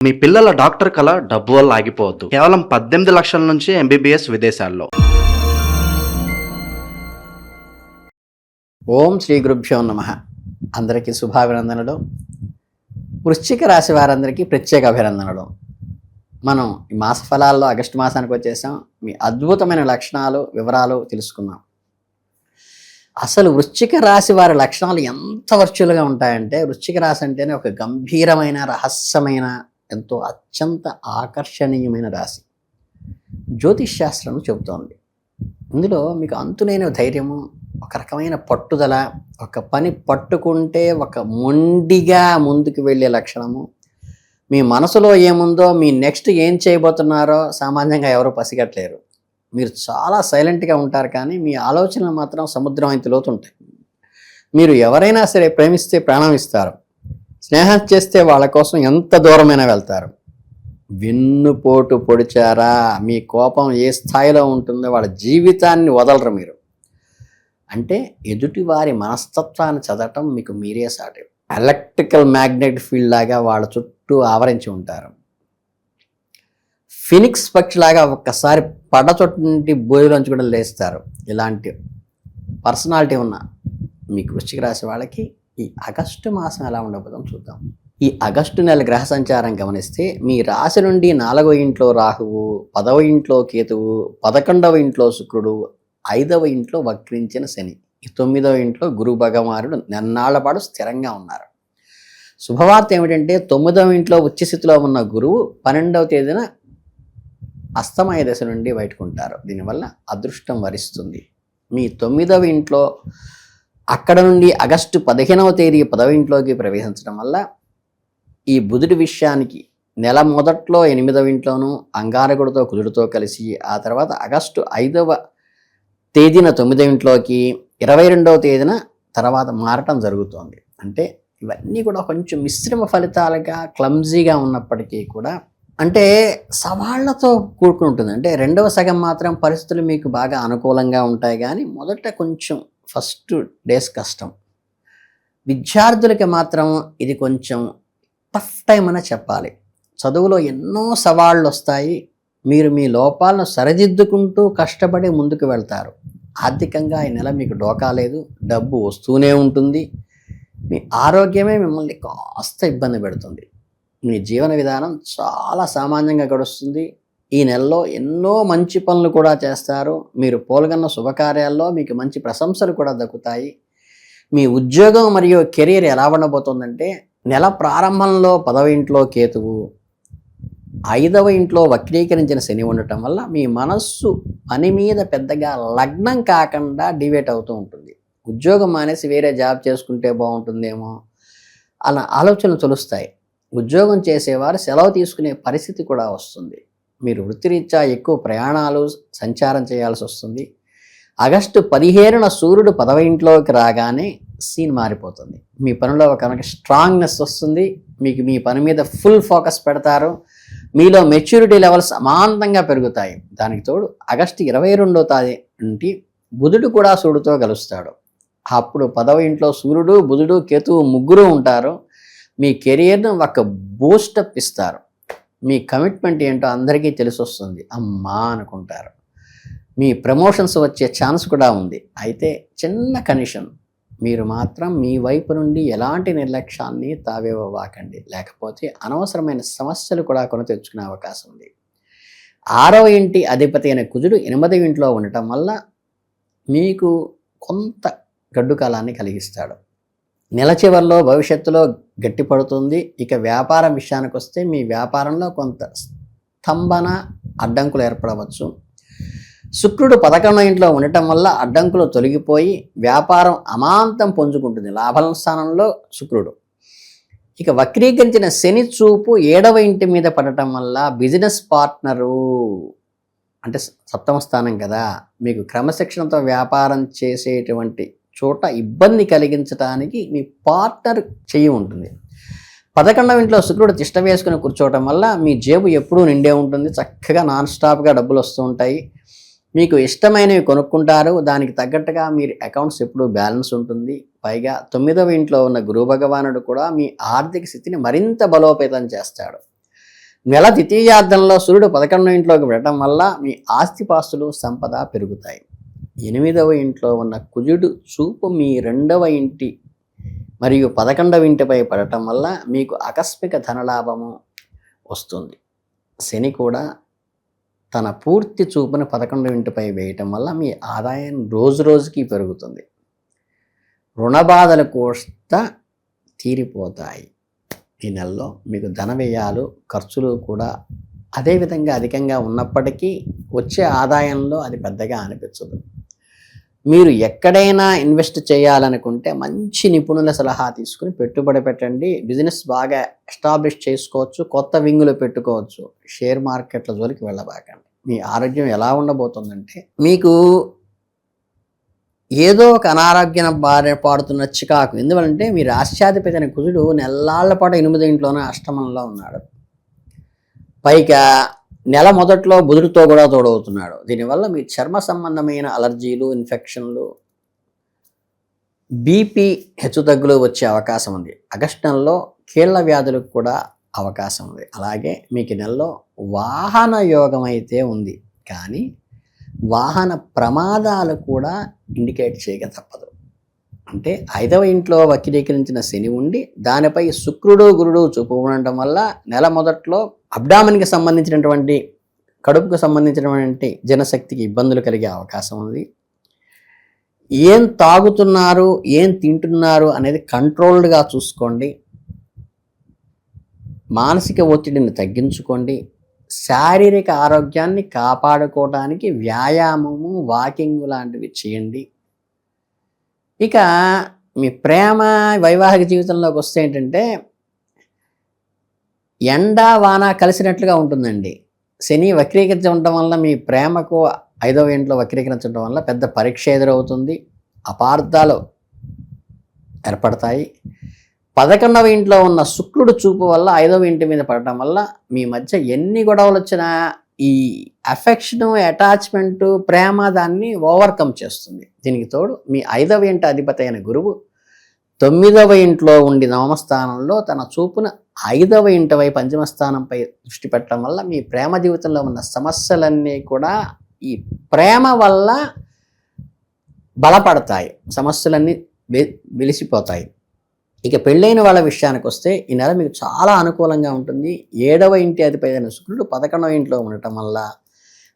మీ పిల్లల డాక్టర్ కల డబ్బు వల్ల ఆగిపోవద్దు. కేవలం 18 లక్షల నుంచి ఎంబీబీఎస్ విదేశాల్లో. ఓం శ్రీ గురుభ్యో నమః. అందరికీ శుభాభినందనలు. వృశ్చిక రాశి వారందరికీ ప్రత్యేక అభినందనలు. మనం ఈ మాస ఫలాల్లో ఆగస్టు మాసానికి వచ్చేసాం. మీ అద్భుతమైన లక్షణాలు వివరాలు తెలుసుకుందాం. అసలు వృశ్చిక రాశి వారి లక్షణాలు ఎంత వర్చువల్గా ఉంటాయంటే, వృశ్చిక రాశి అంటేనే ఒక గంభీరమైన రహస్యమైన ఎంతో అత్యంత ఆకర్షణీయమైన రాశి జ్యోతిష్ శాస్త్రం చెబుతోంది. ఇందులో మీకు అంతులేని ధైర్యము, ఒక రకమైన పట్టుదల, ఒక పని పట్టుకుంటే ఒక మొండిగా ముందుకు వెళ్ళే లక్షణము, మీ మనసులో ఏముందో, మీ నెక్స్ట్ ఏం చేయబోతున్నారో సామాన్యంగా ఎవరు పసిగట్టలేరు. మీరు చాలా సైలెంట్గా ఉంటారు, కానీ మీ ఆలోచనలు మాత్రం సముద్రం అంత లోతుంటాయి. మీరు ఎవరైనా సరే ప్రేమిస్తే ప్రాణం ఇస్తారు, స్నేహం చేస్తే వాళ్ళ కోసం ఎంత దూరమైనా వెళ్తారు. వెన్నుపోటు పొడిచారా, మీ కోపం ఏ స్థాయిలో ఉంటుందో వాళ్ళ జీవితాన్ని వదలరు మీరు. అంటే ఎదుటి వారి మనస్తత్వాన్ని చదవటం మీకు మీరే సాటి. ఎలక్ట్రికల్ మ్యాగ్నెటిక్ ఫీల్డ్ లాగా వాళ్ళ చుట్టూ ఆవరించి ఉంటారు. ఫినిక్స్ పక్షిలాగా ఒక్కసారి పడ చోటు నుండి బోయిలోంచి కూడా లేస్తారు. ఇలాంటి పర్సనాలిటీ ఉన్న మీకు వృశ్చిక రాశి వాళ్ళకి ఈ ఆగస్టు మాసం ఎలా ఉండబోతుందో చూద్దాం. ఈ ఆగస్టు నెల గ్రహ సంచారం గమనిస్తే, మీ రాశి నుండి 4వ ఇంట్లో రాహువు, 10వ ఇంట్లో కేతువు, 11వ ఇంట్లో శుక్రుడు, 5వ ఇంట్లో వక్రించిన శని, 9వ ఇంట్లో గురు భగవానుడు నెన్నాళ్ల పాటు స్థిరంగా ఉన్నారు. శుభవార్త ఏమిటంటే, 9వ ఇంట్లో ఉచ్చస్థితిలో ఉన్న గురువు 12వ తేదీన అస్తమయ దశ నుండి బయటకు ఉంటారు. దీనివల్ల అదృష్టం వరిస్తుంది. మీ 9వ ఇంట్లో అక్కడ నుండి ఆగస్టు 15వ తేదీ 10వ ఇంట్లోకి ప్రవేశించడం వల్ల ఈ బుధుడి విషయానికి నెల మొదట్లో 8వ ఇంట్లోనూ అంగారకుడితో కుజుడితో కలిసి, ఆ తర్వాత ఆగస్టు 5వ తేదీన 9వ ఇంట్లోకి, 22వ తేదీన తర్వాత మారటం జరుగుతోంది. అంటే ఇవన్నీ కూడా కొంచెం మిశ్రమ ఫలితాలుగా క్లమ్జీగా ఉన్నప్పటికీ కూడా, అంటే సవాళ్లతో కూడుకుని ఉంటుంది. అంటే రెండవ సగం మాత్రం పరిస్థితులు మీకు బాగా అనుకూలంగా ఉంటాయి, కానీ మొదట కొంచెం ఫస్ట్ డేస్ కష్టం. విద్యార్థులకి మాత్రం ఇది కొంచెం టఫ్ టైం అనే చెప్పాలి. చదువులో ఎన్నో సవాళ్ళు వస్తాయి. మీరు మీ లోపాలను సరిదిద్దుకుంటూ కష్టపడి ముందుకు వెళ్తారు. ఆర్థికంగా ఈ నెల మీకు డోకా లేదు, డబ్బు వస్తూనే ఉంటుంది. మీ ఆరోగ్యమే మిమ్మల్ని కాస్త ఇబ్బంది పెడుతుంది. మీ జీవన విధానం చాలా సామాన్యంగా గడుస్తుంది. ఈ నెలలో ఎన్నో మంచి పనులు కూడా చేస్తారు. మీరు పాల్గొన్న శుభకార్యాల్లో మీకు మంచి ప్రశంసలు కూడా దక్కుతాయి. మీ ఉద్యోగం మరియు కెరీర్ ఎలా ఉండబోతుందంటే, నెల ప్రారంభంలో 10వ ఇంట్లో కేతువు, 5వ ఇంట్లో వక్రీకరించిన శని ఉండటం వల్ల మీ మనస్సు పని మీద పెద్దగా లగ్నం కాకుండా డివేట్ అవుతూ ఉంటుంది. ఉద్యోగం మానేసి వేరే జాబ్ చేసుకుంటే బాగుంటుందేమో అలా ఆలోచనలు తొలుస్తాయి. ఉద్యోగం చేసేవారు సెలవు తీసుకునే పరిస్థితి కూడా వస్తుంది. మీరు వృత్తిరీత్యా ఎక్కువ ప్రయాణాలు సంచారం చేయాల్సి వస్తుంది. ఆగస్టు 15న సూర్యుడు 10వ ఇంట్లోకి రాగానే సీన్ మారిపోతుంది. మీ పనిలో కనుక స్ట్రాంగ్నెస్ వస్తుంది. మీకు మీ పని మీద ఫుల్ ఫోకస్ పెడతారు. మీలో మెచ్యూరిటీ లెవెల్స్ అమాంతంగా పెరుగుతాయి. దానికి తోడు ఆగస్టు 22వ తేదీ నుండి బుధుడు కూడా సూర్యుడితో కలుస్తాడు. అప్పుడు 10వ ఇంట్లో సూర్యుడు, బుధుడు, కేతువు ముగ్గురు ఉంటారు. మీ కెరియర్ను ఒక బూస్టప్ ఇస్తారు. మీ కమిట్మెంట్ ఏంటో అందరికీ తెలిసి వస్తుంది. అమ్మా అనుకుంటారు. మీ ప్రమోషన్స్ వచ్చే ఛాన్స్ కూడా ఉంది. అయితే చిన్న కండిషన్, మీరు మాత్రం మీ వైపు నుండి ఎలాంటి నిర్లక్ష్యాన్ని తావేవ్వకండి, లేకపోతే అనవసరమైన సమస్యలు కూడా కొని తెచ్చుకునే అవకాశం ఉంది. 6వ ఇంటి అధిపతి అయిన కుజుడు 8వ ఇంట్లో ఉండటం వల్ల మీకు కొంత గడ్డు కాలాన్ని కలిగిస్తాడు. నెల చివరిలో భవిష్యత్తులో గట్టిపడుతుంది. ఇక వ్యాపారం విషయానికి వస్తే, మీ వ్యాపారంలో కొంత స్తంభన అడ్డంకులు ఏర్పడవచ్చు. శుక్రుడు 11వ ఇంట్లో ఉండటం వల్ల అడ్డంకులు తొలగిపోయి వ్యాపారం అమాంతం పుంజుకుంటుంది. లాభాల స్థానంలో శుక్రుడు. ఇక వక్రీకరించిన శని చూపు 7వ ఇంటి మీద పడటం వల్ల బిజినెస్ పార్ట్నరు, అంటే 7వ స్థానం కదా, మీకు క్రమశిక్షణతో వ్యాపారం చేసేటువంటి చోట ఇబ్బంది కలిగించడానికి మీ పార్ట్నర్ చెయ్యి ఉంటుంది. 11వ ఇంట్లో శుక్రుడు తిష్ట వేసుకుని కూర్చోవటం వల్ల మీ జేబు ఎప్పుడూ నిండే ఉంటుంది. చక్కగా నాన్ స్టాప్గా డబ్బులు వస్తూ ఉంటాయి. మీకు ఇష్టమైనవి కొనుక్కుంటారు. దానికి తగ్గట్టుగా మీరు అకౌంట్స్ ఎప్పుడూ బ్యాలెన్స్ ఉంటుంది. పైగా 9వ ఇంట్లో ఉన్న గురు భగవానుడు కూడా మీ ఆర్థిక స్థితిని మరింత బలోపేతం చేస్తాడు. నెల ద్వితీయార్థంలో సూర్యుడు 11వ ఇంట్లోకి వెళ్ళడం వల్ల మీ ఆస్తిపాస్తులు సంపద పెరుగుతాయి. 8వ ఇంట్లో ఉన్న కుజుడు చూపు మీ 2వ ఇంటి మరియు 11వ ఇంటిపై పడటం వల్ల మీకు ఆకస్మిక ధనలాభము వస్తుంది. శని కూడా తన పూర్తి చూపుని 11వ ఇంటిపై వేయటం వల్ల మీ ఆదాయం రోజు రోజుకి పెరుగుతుంది. రుణ బాధలు కూడా తీరిపోతాయి. ఈ నెలలో మీకు ధన వ్యయాలు ఖర్చులు కూడా అదేవిధంగా అధికంగా ఉన్నప్పటికీ వచ్చే ఆదాయంలో అది పెద్దగా అనిపించదు. మీరు ఎక్కడైనా ఇన్వెస్ట్ చేయాలనుకుంటే మంచి నిపుణుల సలహా తీసుకుని పెట్టుబడి పెట్టండి. బిజినెస్ బాగా ఎస్టాబ్లిష్ చేసుకోవచ్చు, కొత్త వింగులు పెట్టుకోవచ్చు. షేర్ మార్కెట్ల జోలికి వెళ్ళబాకండి. మీ ఆరోగ్యం ఎలా ఉండబోతుందంటే మీకు ఏదో ఒక అనారోగ్యం బారిన పాడుతున్న చికాకు. ఎందువలంటే మీ రాష్ట్రాధిపతి అయిన కుజుడు నెల్లాళ్ల పాటు 8వ ఇంట్లోనే అష్టమంలో ఉన్నాడు. పైగా నెల మొదట్లో బుధుడితో కూడా తోడవుతున్నాడు. దీనివల్ల మీ చర్మ సంబంధమైన అలర్జీలు, ఇన్ఫెక్షన్లు, బీపీ హెచ్చుతగ్గులు వచ్చే అవకాశం ఉంది. ఆగస్టు నెలలో కీళ్ల వ్యాధులకు కూడా అవకాశం ఉంది. అలాగే మీకు నెలలో వాహన యోగం అయితే ఉంది, కానీ వాహన ప్రమాదాలు కూడా ఇండికేట్ చేయక తప్పదు. అంటే 5వ ఇంట్లో వక్రీకరించిన శని ఉండి దానిపై శుక్రుడు గురుడు చూపు ఉండటం వల్ల నెల మొదట్లో అబ్డామిన్కి సంబంధించినటువంటి, కడుపుకు సంబంధించినటువంటి జనశక్తికి ఇబ్బందులు కలిగే అవకాశం ఉంది. ఏం తాగుతున్నారు, ఏం తింటున్నారు అనేది కంట్రోల్డ్గా చూసుకోండి. మానసిక ఒత్తిడిని తగ్గించుకోండి. శారీరక ఆరోగ్యాన్ని కాపాడుకోవడానికి వ్యాయామము, వాకింగ్ లాంటివి చేయండి. ఇక మీ ప్రేమ వైవాహిక జీవితంలోకి వస్తే ఏంటంటే ఎండ వాన కలిసినట్లుగా ఉంటుందండి. శని వక్రీకరించడం వల్ల మీ ప్రేమకు 5వ ఇంట్లో వక్రీకరించడం వల్ల పెద్ద పరీక్ష ఎదురవుతుంది. అపార్థాలు ఏర్పడతాయి. 11వ ఇంట్లో ఉన్న శుక్రుడు చూపు వల్ల 5వ ఇంటి మీద పడటం వల్ల మీ మధ్య ఎన్ని గొడవలు వచ్చినా ఈ అఫెక్షను, అటాచ్మెంటు, ప్రేమ దాన్ని ఓవర్కమ్ చేస్తుంది. దీనికి తోడు మీ 5వ ఇంటి అధిపతి అయిన గురువు 9వ ఇంట్లో ఉండి నవమ స్థానంలో తన చూపున 5వ ఇంటిపై 5మ స్థానంపై దృష్టి పెట్టడం వల్ల మీ ప్రేమ జీవితంలో ఉన్న సమస్యలన్నీ కూడా ఈ ప్రేమ వల్ల బలపడతాయి. సమస్యలన్నీ వెలిసిపోతాయి. ఇక పెళ్ళైన వాళ్ళ విషయానికి వస్తే ఈ నెల మీకు చాలా అనుకూలంగా ఉంటుంది. 7వ ఇంటి అధిపతి అయిన శుక్రుడు 11వ ఇంట్లో ఉండటం వల్ల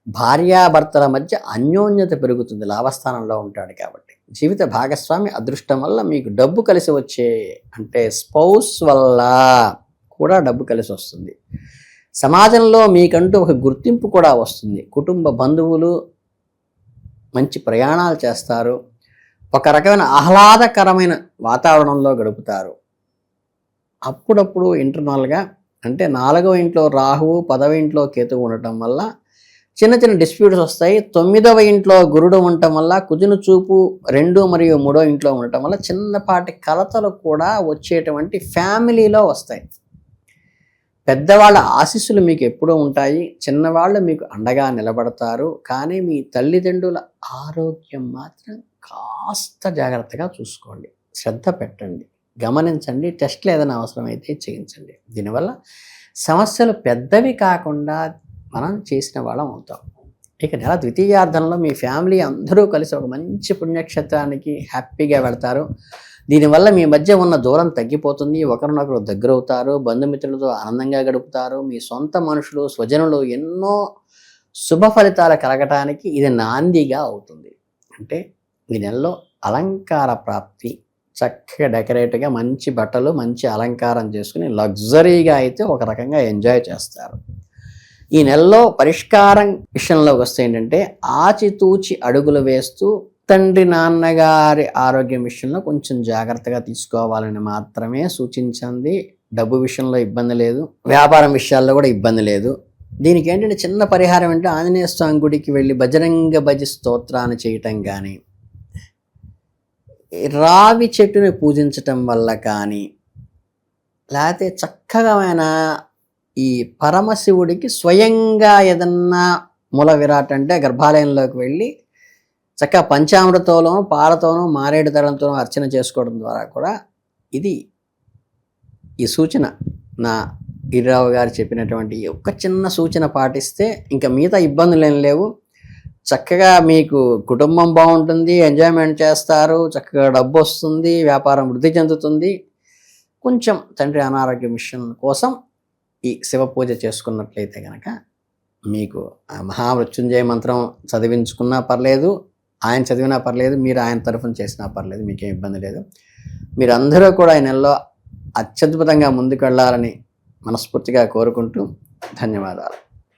భార్యాభర్తల మధ్య అన్యోన్యత పెరుగుతుంది. లాభస్థానంలో ఉంటాడు కాబట్టి జీవిత భాగస్వామి అదృష్టం వల్ల మీకు డబ్బు కలిసి వచ్చే, అంటే స్పౌస్ వల్ల కూడా డబ్బు కలిసి వస్తుంది. సమాజంలో మీకంటూ ఒక గుర్తింపు కూడా వస్తుంది. కుటుంబ బంధువులు మంచి ప్రయాణాలు చేస్తారు. ఒక రకమైన ఆహ్లాదకరమైన వాతావరణంలో గడుపుతారు. అప్పుడప్పుడు ఇంటర్నల్గా, అంటే 4వ ఇంట్లో రాహువు, 10వ ఇంట్లో కేతువు ఉండటం వల్ల చిన్న చిన్న డిస్ప్యూట్స్ వస్తాయి. 9వ ఇంట్లో గురుడు ఉండటం వల్ల, కుజుని చూపు 2 మరియు 3వ ఇంట్లో ఉండటం వల్ల చిన్నపాటి కలతలు కూడా వచ్చేటువంటి ఫ్యామిలీలో వస్తాయి. పెద్దవాళ్ళ ఆశీస్సులు మీకు ఎప్పుడూ ఉంటాయి. చిన్నవాళ్ళు మీకు అండగా నిలబడతారు. కానీ మీ తల్లిదండ్రుల ఆరోగ్యం మాత్రం కాస్త జాగ్రత్తగా చూసుకోండి, శ్రద్ధ పెట్టండి, గమనించండి. టెస్ట్లు ఏదైనా అవసరమైతే చేయించండి. దీనివల్ల సమస్యలు పెద్దవి కాకుండా మనం చేసిన వాళ్ళం అవుతాం. ఇక నెల ద్వితీయార్థంలో మీ ఫ్యామిలీ అందరూ కలిసి ఒక మంచి పుణ్యక్షేత్రానికి హ్యాపీగా వెళ్తారు. దీనివల్ల మీ మధ్య ఉన్న దూరం తగ్గిపోతుంది. ఒకరినొకరు దగ్గరవుతారు. బంధుమిత్రులతో ఆనందంగా గడుపుతారు. మీ సొంత మనుషులు, స్వజనులు ఎన్నో శుభ ఫలితాలు కలగటానికి ఇది నాందిగా అవుతుంది. అంటే ఈ నెలలో అలంకార ప్రాప్తి, చక్కగా డెకరేట్గా మంచి బట్టలు, మంచి అలంకారం చేసుకుని లగ్జరీగా అయితే ఒక రకంగా ఎంజాయ్ చేస్తారు. ఈ నెలలో పరిష్కారం విషయంలోకి వస్తే ఏంటంటే ఆచితూచి అడుగులు వేస్తూ తండ్రి నాన్నగారి ఆరోగ్యం విషయంలో కొంచెం జాగ్రత్తగా తీసుకోవాలని మాత్రమే సూచించింది. డబ్బు విషయంలో ఇబ్బంది లేదు, వ్యాపారం విషయాల్లో కూడా ఇబ్బంది లేదు. దీనికి ఏంటంటే చిన్న పరిహారం అంటే ఆంజనేయ స్వామి గుడికి వెళ్ళి బజరంగ బజి స్తోత్రాన్ని చేయటం కానీ, రావి చెట్టుని పూజించటం వల్ల కానీ, లేకపోతే చక్కగా ఈ పరమశివుడికి స్వయంగా ఏదన్నా మూల విరాట్ అంటే గర్భాలయంలోకి వెళ్ళి చక్కగా పంచామృతంలోనూ, పాలతోనూ, మారేడు దళంతోనూ అర్చన చేసుకోవడం ద్వారా కూడా ఇది ఈ సూచన నా గిరిరావు గారు చెప్పినటువంటి ఈ ఒక్క చిన్న సూచన పాటిస్తే ఇంకా మిగతా ఇబ్బందులు ఏం లేవు. చక్కగా మీకు కుటుంబం బాగుంటుంది, ఎంజాయ్మెంట్ చేస్తారు, చక్కగా డబ్బు వస్తుంది, వ్యాపారం వృద్ధి చెందుతుంది. కొంచెం తండ్రి అనారోగ్య విషయం కోసం ఈ శివ పూజ చేసుకున్నట్లయితే కనుక మీకు ఆ మహామృత్యుంజయ మంత్రం చదివించుకున్నా పర్లేదు, ఆయన చదివినా పర్లేదు, మీరు ఆయన తరఫున చేసినా పర్లేదు, మీకేం ఇబ్బంది లేదు. మీరందరూ కూడా ఈ నెలలో అత్యద్భుతంగా ముందుకు వెళ్ళాలని మనస్ఫూర్తిగా కోరుకుంటూ ధన్యవాదాలు.